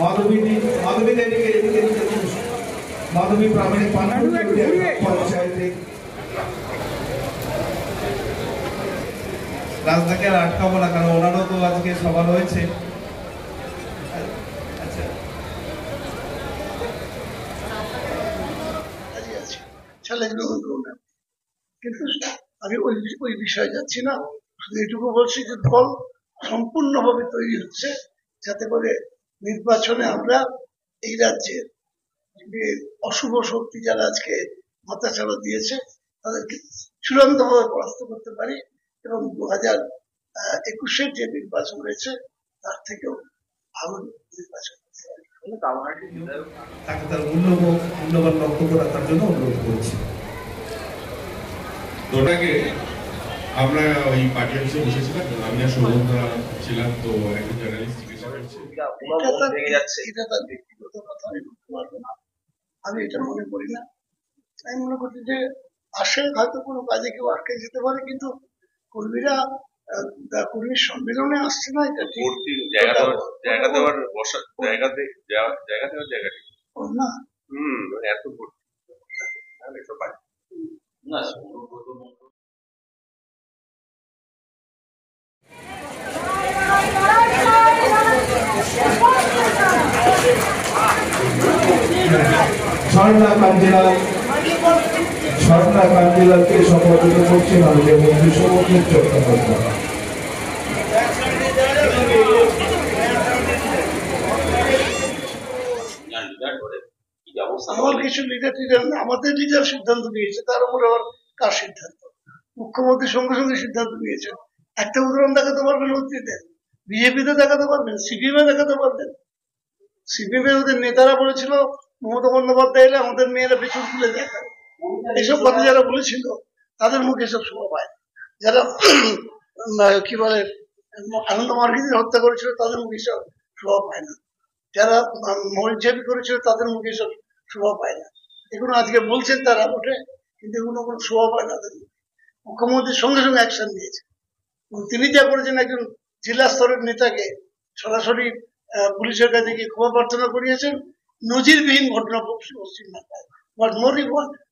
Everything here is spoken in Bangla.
माधवी देवी के माधवी प्रामाणिक पंचायत রাজনাকে আটকাবো না, কারণ ওনারও তো আজকে সভা রয়েছে। কিন্তু আমি ওই বিষয়ে যাচ্ছি না, শুধু এটুকু বলছি যে দল সম্পূর্ণভাবে তৈরি হচ্ছে যাতে করে নির্বাচনে আমরা এই রাজ্যের অশুভ শক্তি যারা আজকে মাথাচাড়া দিয়েছে তাদেরকে চূড়ান্তভাবে পরাস্ত করতে পারি এবং 2021-এর যে নির্বাচন হয়েছে তার থেকেও ভালো নির্বাচন তাকে তার মূল্যবান বক্তব্য রাখার জন্য অনুরোধ করছি। ওটাকে আমরা ওই পার্টি অফিসে বসেছিলাম, আমি আর সৌগন্ধা ছিলাম, তো একজন জার্নালিস্ট জিজ্ঞাসা করছে এটা তার ব্যক্তিগত কথা, আমি বলতে পারবো না, আমি এটা মনে করি না। আমি মনে করছি যে আসে হয়তো কোনো কাজে কেউ আটকে যেতে পারে, কিন্তু কর্মীরা কর্মীর সম্মেলনে আসছে না, এটা ঠিক জায়গা দেওয়ার জায়গাটি না। এত না ঝর্ণা কাঞ্জিলালকে সম্বোধিত করছেন আমাদের মন্ত্রী সৌমিত্র চট্টোপাধ্যায়। আমার কিছু লিডার আমাদের লিডার সিদ্ধান্ত নিয়েছে, তার উপরে আবার কার সিদ্ধান্ত? মুখ্যমন্ত্রী সঙ্গে সঙ্গে সিদ্ধান্ত নিয়েছেন। একটা উদাহরণ দেখাতে পারবেন অতীতে, বিজেপিতে দেখাতে পারবেন, সিপিএম এ দেখাতে পারবেন। সিপিএম এর ওদের নেতারা বলেছিল মমতা বন্দ্যোপাধ্যায় এলে আমাদের মেয়েরা পেছন তুলে দেখায়, এসব কথা যারা বলেছিল তাদের মুখে এসব শোভা পায়। যারা কি বলে আনন্দ মার্গিনীর হত্যা করেছিল তাদের মুখে এসব শোভা পায় না, যারা মরিচাপি করেছিল তাদের মুখে এসব শোভা পায় না। এগুলো আজকে বলছেন তারা ওঠে, কিন্তু এগুলো কোনো শোভা পায় না তাদের মুখে। মুখ্যমন্ত্রীর সঙ্গে সঙ্গে অ্যাকশন নিয়েছে। তিনি যা করেছেন, একজন জেলা স্তরের নেতাকে সরাসরি পুলিশের কাছে গিয়ে ক্ষমা প্রার্থনা করিয়েছেন, নজিরবিহীন ঘটনা পশ্চিমবাংলায়। But more important,